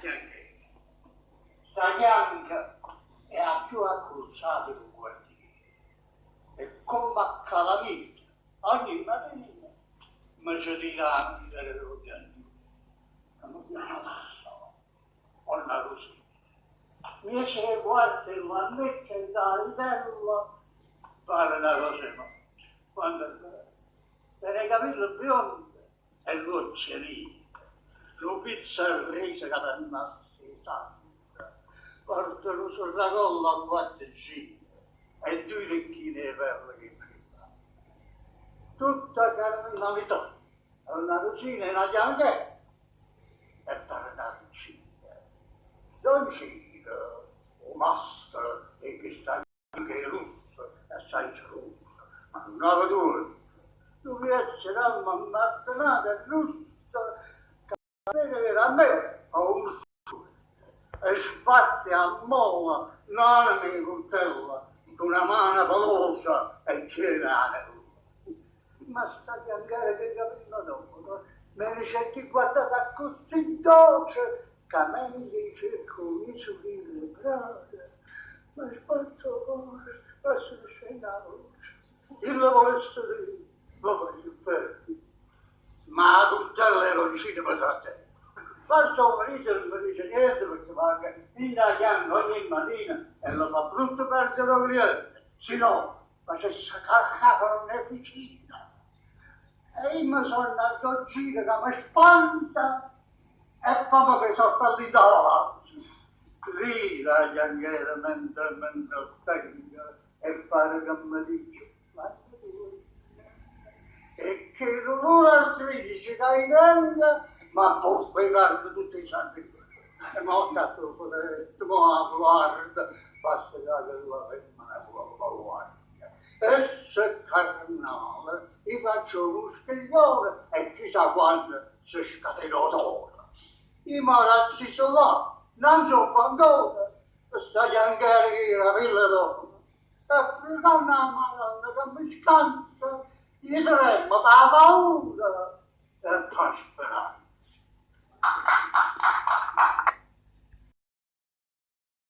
anche sta bianca è a più accruzzato con quartiere e come a calamita ogni mattina mi ci tirano di dare lo pianto non abbiamo lasciato una così mi si guarda e la mette dalla terra fare una cosa no quando te ne capito biondo e l'occhiolino lo pizza resa che danna portano sulla colla a quattro giri e due lecchine di perle che prima. Tutta carnalità, una cucina e una chiamata e per andare in Cina. Non Cina, o mastro e che sta anche russo e sai russo, ma non ha tutto. Tu essere ammannato e russo, che a me ho un e sbatte a molla, non mi coltella, una mano pelosa e girare. Ma sta piangere che capito dopo, me ne senti guardata così dolce, che me ne dice comincio di vibrare, ma sbatto cuore, passo scena la luce. Il volesse dire, lo voglio perdi, ma a coltella non ci deve sapere. Questo marito non mi dice niente perché va in da chiamo ogni mattina e lo fa brutto perdere la cliente, se no, ma se si cacca non è vicina. E io mi sono andato a giro che mi spanta e proprio che sono fallito avanti. Lì la gianghera mentalmente tenga e pare che mi dice, ma e che l'ora al 13 dai dentro ma può spiegare tutti i santi e ma ho stato tu guarda basta che la guarda e se carnale gli faccio uno schiglione e chissà quando si scatenò d'ora i marazzi sono là non so quando sta giangare la villa dopo e non una madonna che mi scansa gli tremmo da paura e poi